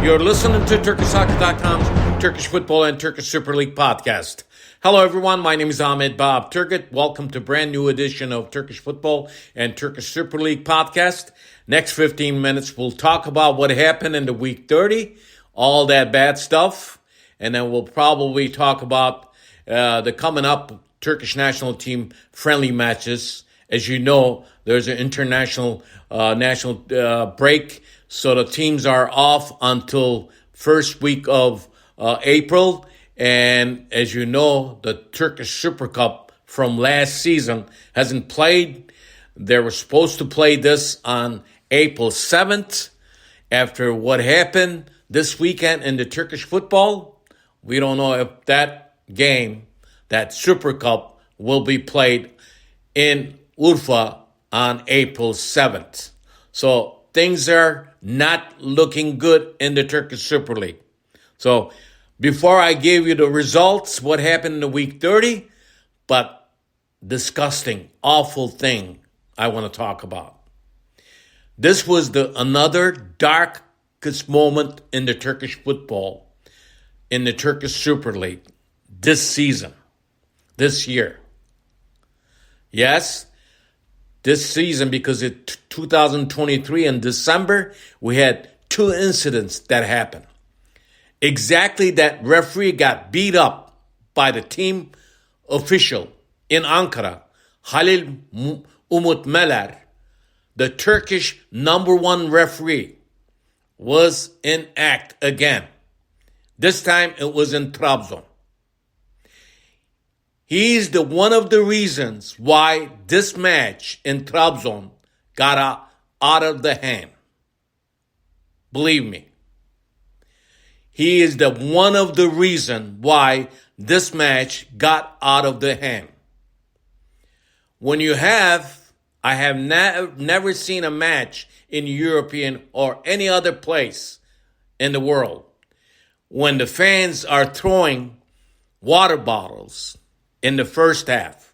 You're listening to TurkishSoccer.com's Turkish Football and Turkish Super League podcast. Hello, everyone. My name is Ahmet Turgut. Welcome to a brand new edition of Turkish Football and Turkish Super League podcast. Next 15 minutes, we'll talk about what happened in the week 30, all that bad stuff, and then we'll probably talk about the coming up Turkish national team friendly matches. As you know, there's an international national break, so the teams are off until first week of April. And as you know, the Turkish Super Cup from last season hasn't played. They were supposed to play this on April 7th. After what happened this weekend in the Turkish football, we don't know if that game, that Super Cup, will be played in Urfa on April 7th. So things are not looking good in the Turkish Super League. So before I give you the results, what happened in the week 30, but disgusting, awful thing I want to talk about. This was another darkest moment in the Turkish football, in the Turkish Super League this season, this year. Yes, this season, because in 2023 in December, we had two incidents that happened. Exactly, that referee got beat up by the team official in Ankara, Halil Umut Meler, the Turkish number one referee, was in act again. This time it was in Trabzon. He's one of the reasons why this match in Trabzon got out of the hand. Believe me. He is one of the reasons why this match got out of the hand. I have never seen a match in European or any other place in the world when the fans are throwing water bottles in the first half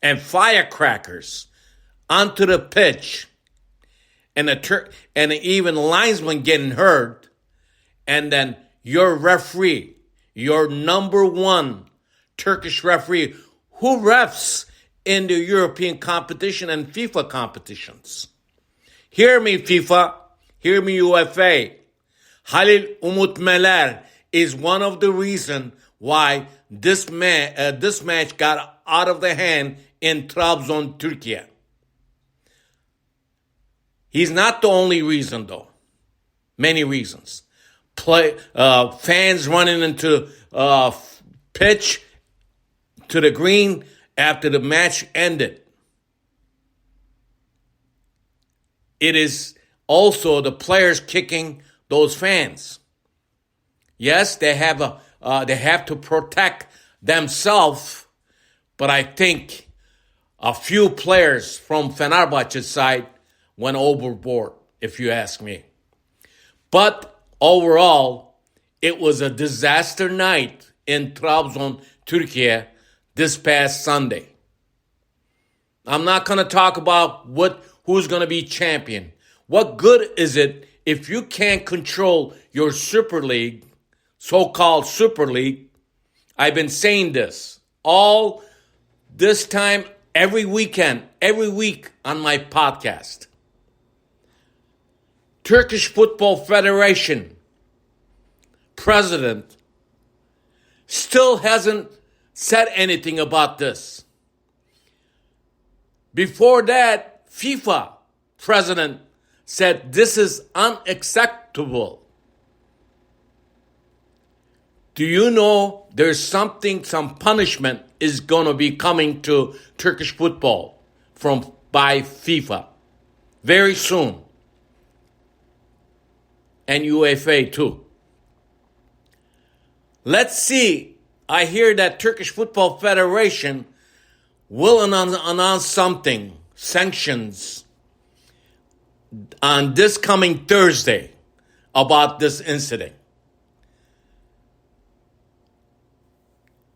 and firecrackers onto the pitch and even linesmen getting hurt, and then your referee, your number one Turkish referee, who refs in the European competition and FIFA competitions. Hear me, FIFA. Hear me, UEFA. Halil Umut Meler is one of the reasons why this match got out of the hand in Trabzon, Türkiye. He's not the only reason, though. Many reasons. Fans running into pitch to the green after the match ended. It is also the players kicking those fans. Yes, they have to protect themselves, but I think a few players from Fenerbahce's side went overboard, if you ask me. But overall, it was a disaster night in Trabzon, Türkiye, this past Sunday. I'm not going to talk about who's going to be champion. What good is it if you can't control your Super League, so-called Super League? I've been saying this all this time, every weekend, every week on my podcast. Turkish Football Federation president still hasn't said anything about this. Before that, FIFA president said this is unacceptable. Do you know there's some punishment is going to be coming to Turkish football by FIFA very soon? And UEFA too. Let's see. I hear that Turkish Football Federation will announce something, sanctions, on this coming Thursday about this incident.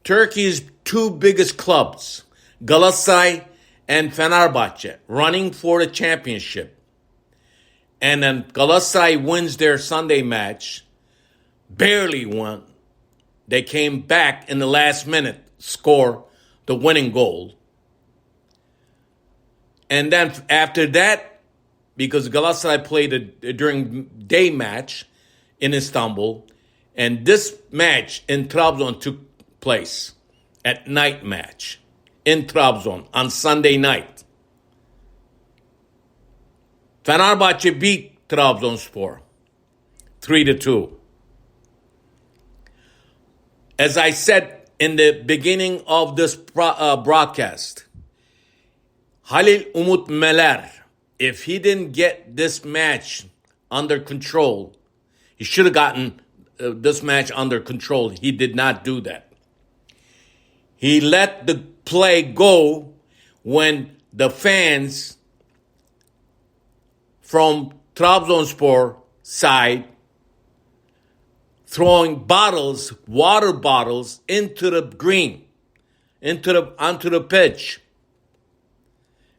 Turkey's two biggest clubs, Galatasaray and Fenerbahce, running for the championship. And then Galatasaray wins their Sunday match. barely won. They came back in the last minute, score the winning goal. And then after that, because Galatasaray played during day match in Istanbul, and this match in Trabzon took place at night match in Trabzon on Sunday night. Fenerbahçe beat Trabzonspor 3-2. As I said in the beginning of this broadcast, Halil Umut Meler, if he didn't get this match under control, he should have gotten this match under control. He did not do that. He let the play go when the fans from Trabzonspor side throwing bottles, water bottles, into the green, onto the pitch.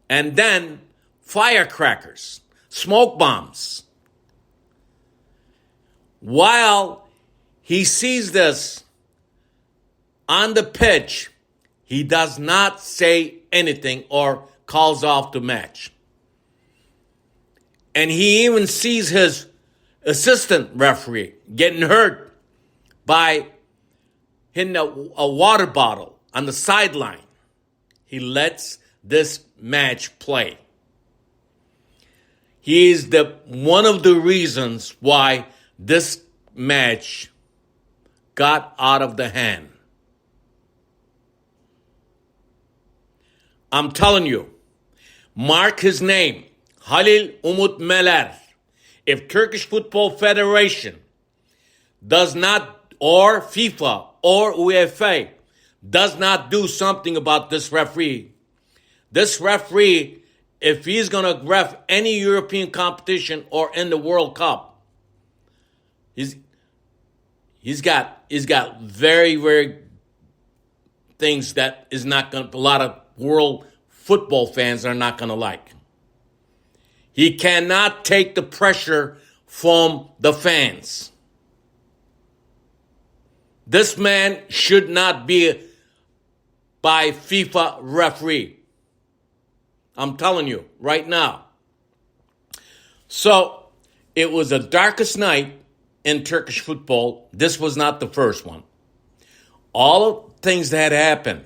And then firecrackers, smoke bombs. While he sees this on the pitch, he does not say anything or calls off the match. And he even sees his assistant referee getting hurt by hitting a water bottle on the sideline. He lets this match play. He is one of the reasons why this match got out of the hand. I'm telling you, mark his name, Halil Umut Meler. If Turkish Football Federation does not, or FIFA or UEFA does not do something about this referee, if he's going to ref any European competition or in the World Cup, he's got very, very things that is not going to, a lot of world football fans are not going to like. He cannot take the pressure from the fans. This man should not be by FIFA referee. I'm telling you right now. So it was the darkest night in Turkish football. This was not the first one. All the things that happened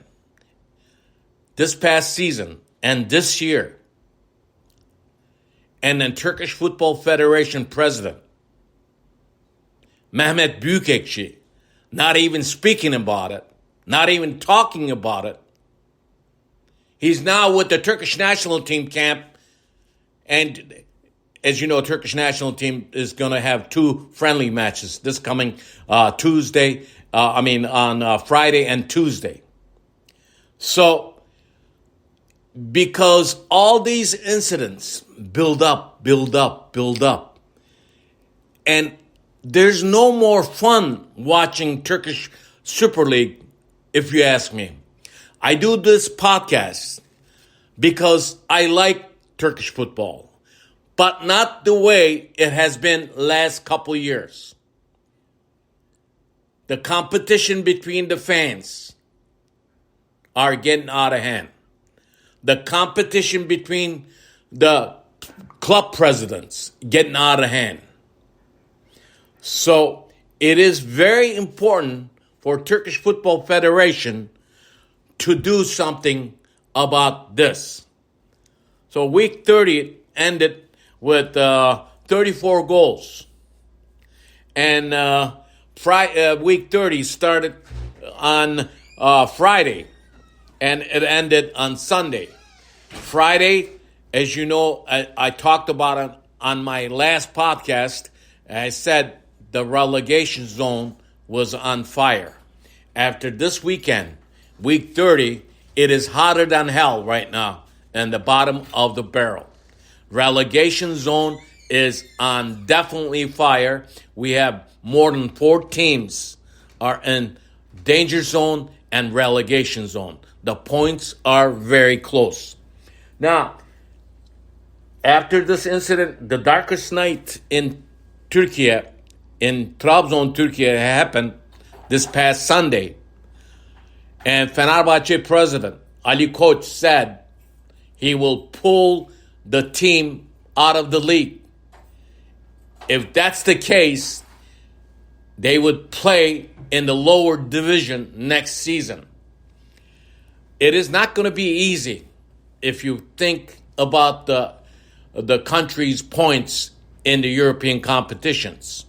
this past season and this year, and then Turkish Football Federation president Mehmet Büyükekşi not even speaking about it, not even talking about it. He's now with the Turkish national team camp, and as you know, Turkish national team is going to have 2 friendly matches this coming on Friday and Tuesday. So, because all these incidents build up, and there's no more fun watching Turkish Super League, if you ask me. I do this podcast because I like Turkish football, but not the way it has been last couple years. The competition between the fans are getting out of hand. The competition between the club presidents getting out of hand. So it is very important for Turkish Football Federation to do something about this. So week 30 ended with 34 goals. And week 30 started on Friday, and it ended on Sunday. Friday, as you know, I talked about it on my last podcast. I said the relegation zone was on fire. After this weekend, week 30, it is hotter than hell right now in the bottom of the barrel. Relegation zone is on definitely fire. We have more than 4 teams are in danger zone and relegation zone. The points are very close. Now, after this incident, the darkest night in Türkiye, in Trabzon, Türkiye happened this past Sunday. And Fenerbahce president Ali Koç said he will pull the team out of the league. If that's the case, they would play in the lower division next season. It is not going to be easy if you think about the country's points in the European competitions,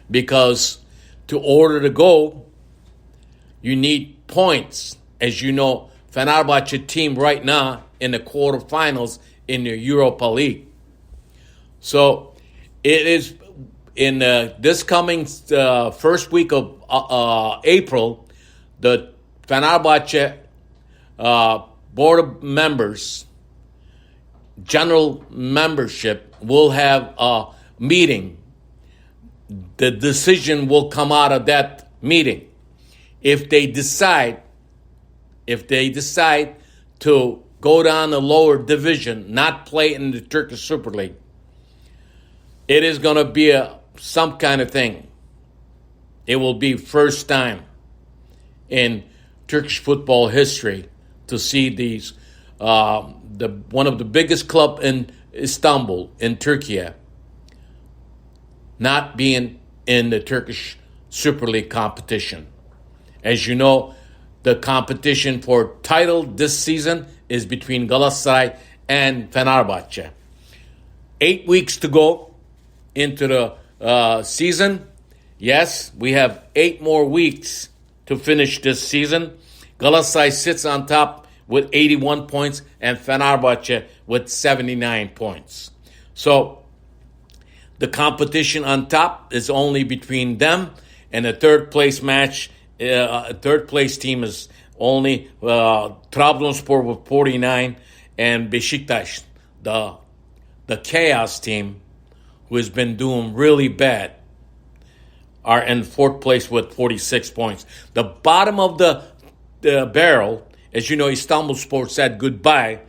because to order to go, you need points. As you know, Fenerbahce team right now in the quarterfinals in the Europa League. So it is in this coming first week of April, the Fenerbahce board of members, general membership, will have a meeting. The decision will come out of that meeting. If they decide to go down the lower division, not play in the Turkish Super League, it is going to be some kind of thing. It will be first time in Turkish football history to see these one of the biggest club in Istanbul, in Türkiye, not being in the Turkish Super League competition. As you know, the competition for title this season is between Galatasaray and Fenerbahce. 8 weeks to go into the season. Yes, we have 8 more weeks to finish this season. Galatasaray sits on top with 81 points and Fenerbahce with 79 points. So the competition on top is only between them, and the third place match, third place team is only Trabzonspor with 49, and Beşiktaş, the chaos team, who has been doing really bad, are in fourth place with 46 points. The bottom of the barrel, as you know, Istanbulspor said goodbye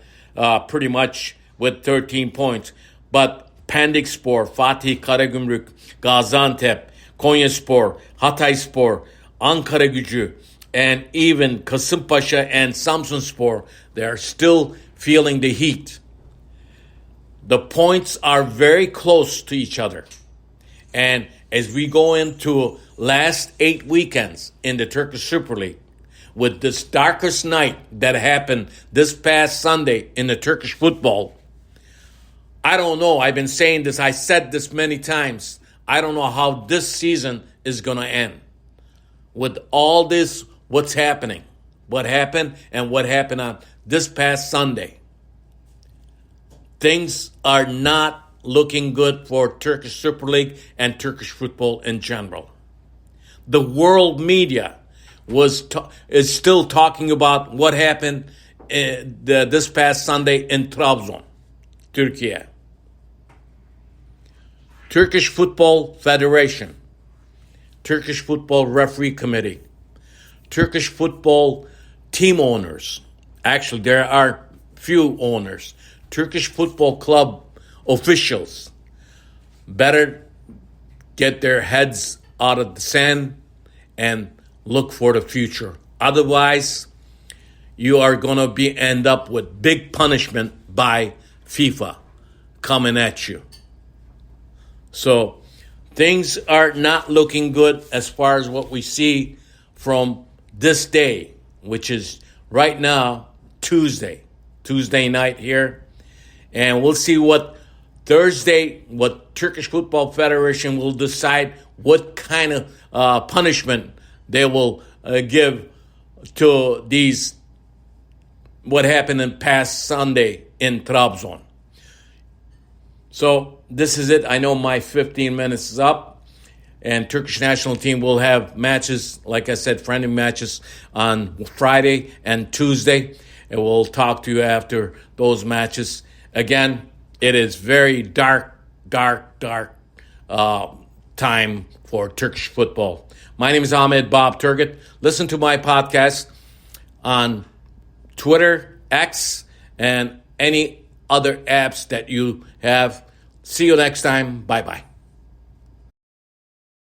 pretty much with 13 points. But Pendikspor, Fatih Karagümrük, Gaziantep, Konyaspor, Hatayspor, Ankaragücü, and even Kasımpaşa and Samsunspor, they are still feeling the heat. The points are very close to each other. And as we go into last 8 weekends in the Turkish Super League, with this darkest night that happened this past Sunday in the Turkish football, I don't know. I've been saying this. I said this many times. I don't know how this season is going to end. With all this, what's happening, what happened, and what happened on this past Sunday. Things are not looking good for Turkish Super League and Turkish football in general. The world media is still talking about what happened this past Sunday in Trabzon, Türkiye. Turkish Football Federation, Turkish Football Referee Committee, Turkish football team owners. Actually, there are few owners. Turkish Football Club officials better get their heads out of the sand and look for the future. Otherwise, you are going to end up with big punishment by FIFA coming at you. So things are not looking good as far as what we see from this day, which is right now Tuesday night here. And we'll see what Turkish Football Federation will decide what kind of punishment they will give to these, what happened in past Sunday in Trabzon. So this is it. I know my 15 minutes is up, and Turkish national team will have matches, like I said, friendly matches on Friday and Tuesday, and we'll talk to you after those matches. Again, it is very dark time for Turkish football. My name is Ahmet Bob Turgut. Listen to my podcast on Twitter, X, and any other apps that you have. See you next time. Bye-bye.